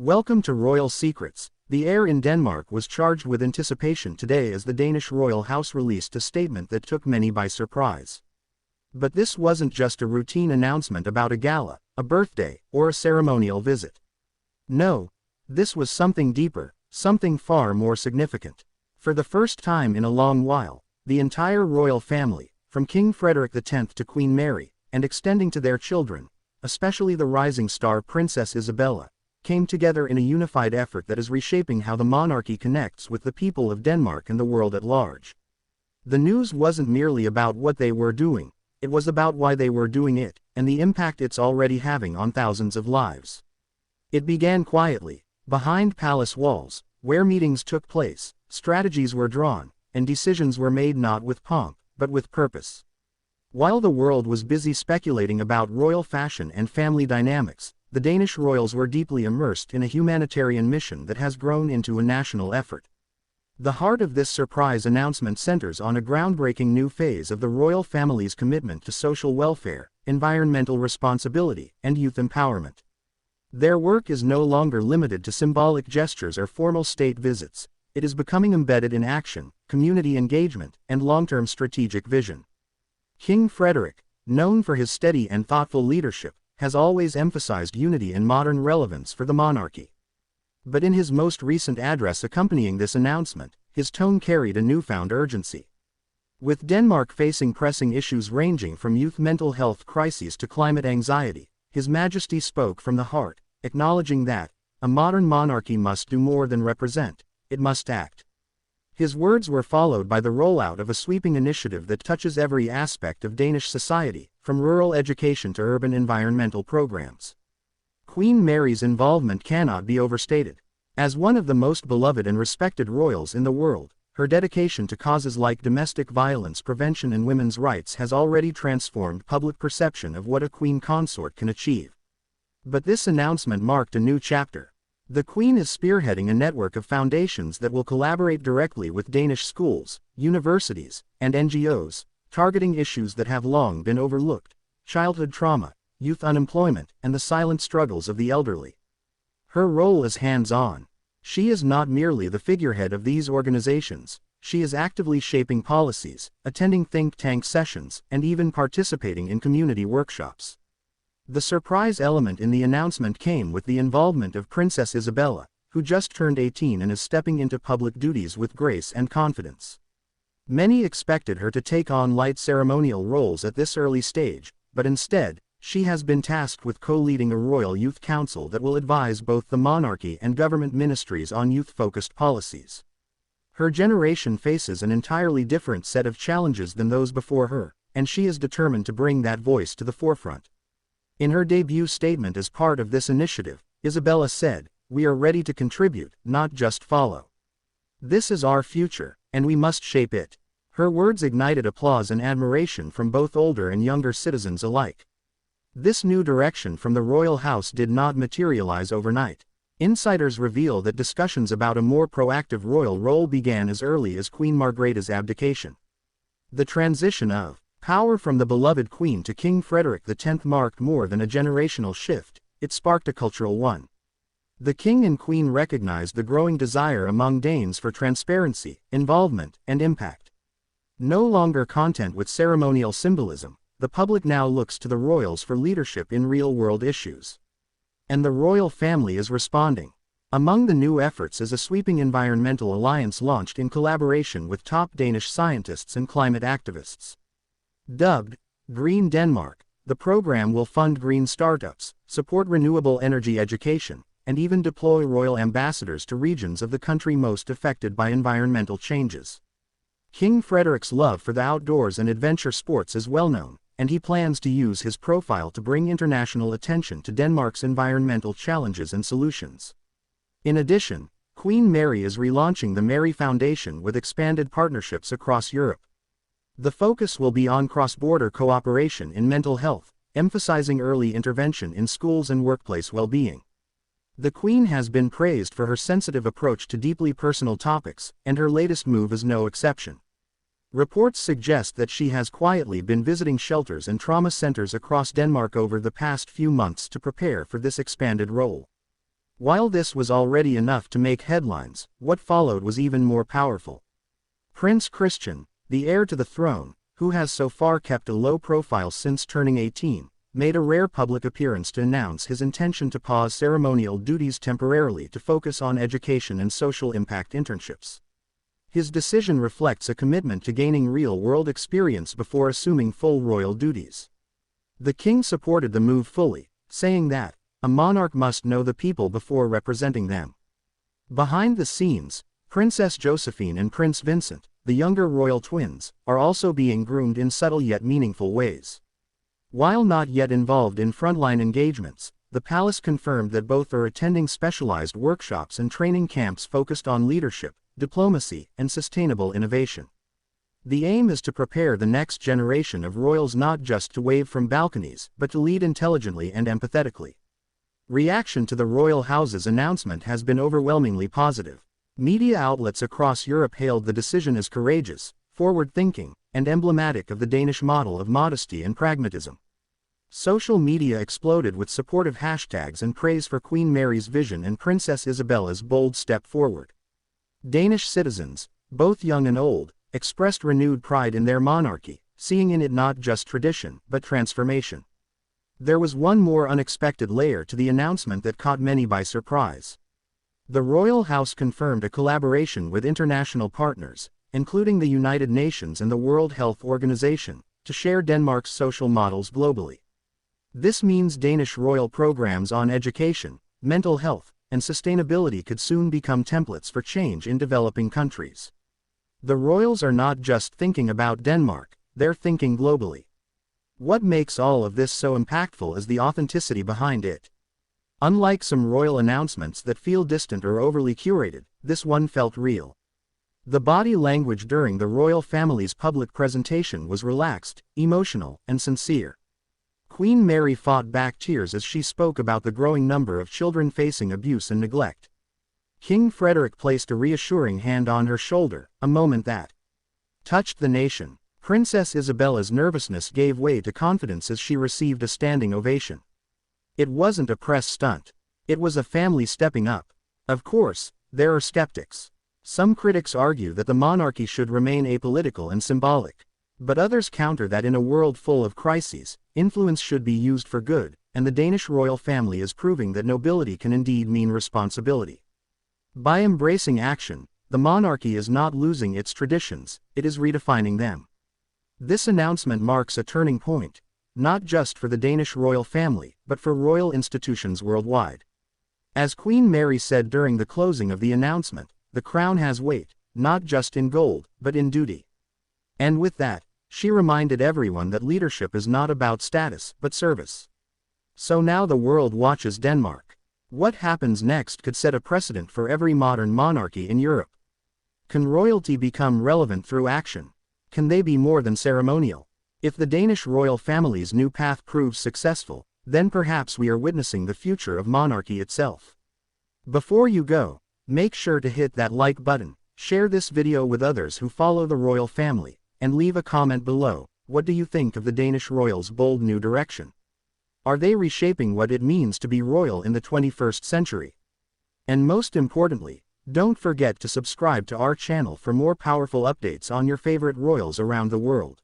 Welcome to Royal Secrets. The heir in Denmark was charged with anticipation today as the Danish royal house released a statement that took many by surprise. But this wasn't just a routine announcement about a gala, a birthday, or a ceremonial visit. No, this was something deeper, something far more significant. For the first time in a long while, the entire royal family, from King Frederik X to Queen Mary, and extending to their children, especially the rising star Princess Isabella, came together in a unified effort that is reshaping how the monarchy connects with the people of Denmark and the world at large. The news wasn't merely about what they were doing, it was about why they were doing it, and the impact it's already having on thousands of lives. It began quietly, behind palace walls, where meetings took place, strategies were drawn, and decisions were made not with pomp, but with purpose. While the world was busy speculating about royal fashion and family dynamics, the Danish royals were deeply immersed in a humanitarian mission that has grown into a national effort. The heart of this surprise announcement centers on a groundbreaking new phase of the royal family's commitment to social welfare, environmental responsibility, and youth empowerment. Their work is no longer limited to symbolic gestures or formal state visits. It is becoming embedded in action, community engagement, and long-term strategic vision. King Frederik, known for his steady and thoughtful leadership, has always emphasized unity and modern relevance for the monarchy. But in his most recent address accompanying this announcement, his tone carried a newfound urgency. With Denmark facing pressing issues ranging from youth mental health crises to climate anxiety, His Majesty spoke from the heart, acknowledging that a modern monarchy must do more than represent, it must act. His words were followed by the rollout of a sweeping initiative that touches every aspect of Danish society, from rural education to urban environmental programs. Queen Mary's involvement cannot be overstated. As one of the most beloved and respected royals in the world, her dedication to causes like domestic violence prevention and women's rights has already transformed public perception of what a queen consort can achieve. But this announcement marked a new chapter. The Queen is spearheading a network of foundations that will collaborate directly with Danish schools, universities, and NGOs, targeting issues that have long been overlooked: childhood trauma, youth unemployment, and the silent struggles of the elderly. Her role is hands-on. She is not merely the figurehead of these organizations, she is actively shaping policies, attending think tank sessions, and even participating in community workshops. The surprise element in the announcement came with the involvement of Princess Isabella, who just turned 18 and is stepping into public duties with grace and confidence. Many expected her to take on light ceremonial roles at this early stage, but instead, she has been tasked with co-leading a royal youth council that will advise both the monarchy and government ministries on youth-focused policies. Her generation faces an entirely different set of challenges than those before her, and she is determined to bring that voice to the forefront. In her debut statement as part of this initiative, Isabella said, "We are ready to contribute, not just follow. This is our future, and we must shape it." Her words ignited applause and admiration from both older and younger citizens alike. This new direction from the royal house did not materialize overnight. Insiders reveal that discussions about a more proactive royal role began as early as Queen Margrethe's abdication. The transition of power from the beloved Queen to King Frederik X marked more than a generational shift, it sparked a cultural one. The King and Queen recognized the growing desire among Danes for transparency, involvement, and impact. No longer content with ceremonial symbolism, the public now looks to the royals for leadership in real-world issues. And the royal family is responding. Among the new efforts is a sweeping environmental alliance launched in collaboration with top Danish scientists and climate activists. Dubbed Green Denmark, the program will fund green startups, support renewable energy education, and even deploy royal ambassadors to regions of the country most affected by environmental changes. King Frederik's love for the outdoors and adventure sports is well known, and he plans to use his profile to bring international attention to Denmark's environmental challenges and solutions. In addition, Queen Mary is relaunching the Mary Foundation with expanded partnerships across Europe. The focus will be on cross-border cooperation in mental health, emphasizing early intervention in schools and workplace well-being. The Queen has been praised for her sensitive approach to deeply personal topics, and her latest move is no exception. Reports suggest that she has quietly been visiting shelters and trauma centers across Denmark over the past few months to prepare for this expanded role. While this was already enough to make headlines, what followed was even more powerful. Prince Christian, the heir to the throne, who has so far kept a low profile since turning 18, made a rare public appearance to announce his intention to pause ceremonial duties temporarily to focus on education and social impact internships. His decision reflects a commitment to gaining real-world experience before assuming full royal duties. The king supported the move fully, saying that, "A monarch must know the people before representing them." Behind the scenes, Princess Josephine and Prince Vincent, the younger royal twins, are also being groomed in subtle yet meaningful ways. While not yet involved in frontline engagements, the palace confirmed that both are attending specialized workshops and training camps focused on leadership, diplomacy, and sustainable innovation. The aim is to prepare the next generation of royals not just to wave from balconies, but to lead intelligently and empathetically. Reaction to the royal house's announcement has been overwhelmingly positive. Media outlets across Europe hailed the decision as courageous, forward-thinking, and emblematic of the Danish model of modesty and pragmatism. Social media exploded with supportive hashtags and praise for Queen Mary's vision and Princess Isabella's bold step forward. Danish citizens, both young and old, expressed renewed pride in their monarchy, seeing in it not just tradition, but transformation. There was one more unexpected layer to the announcement that caught many by surprise. The royal house confirmed a collaboration with international partners, including the United Nations and the World Health Organization, to share Denmark's social models globally. This means Danish royal programs on education, mental health, and sustainability could soon become templates for change in developing countries. The royals are not just thinking about Denmark, they're thinking globally. What makes all of this so impactful is the authenticity behind it. Unlike some royal announcements that feel distant or overly curated, this one felt real. The body language during the royal family's public presentation was relaxed, emotional, and sincere. Queen Mary fought back tears as she spoke about the growing number of children facing abuse and neglect. King Frederik placed a reassuring hand on her shoulder, a moment that touched the nation. Princess Isabella's nervousness gave way to confidence as she received a standing ovation. It wasn't a press stunt. It was a family stepping up. Of course, there are skeptics. Some critics argue that the monarchy should remain apolitical and symbolic. But others counter that in a world full of crises, influence should be used for good, and the Danish royal family is proving that nobility can indeed mean responsibility. By embracing action, the monarchy is not losing its traditions, it is redefining them. This announcement marks a turning point, not just for the Danish royal family, but for royal institutions worldwide. As Queen Mary said during the closing of the announcement, the crown has weight, not just in gold, but in duty. And with that, she reminded everyone that leadership is not about status, but service. So now the world watches Denmark. What happens next could set a precedent for every modern monarchy in Europe. Can royalty become relevant through action? Can they be more than ceremonial? If the Danish royal family's new path proves successful, then perhaps we are witnessing the future of monarchy itself. Before you go, make sure to hit that like button, share this video with others who follow the royal family, and leave a comment below. What do you think of the Danish royals' bold new direction? Are they reshaping what it means to be royal in the 21st century? And most importantly, don't forget to subscribe to our channel for more powerful updates on your favorite royals around the world.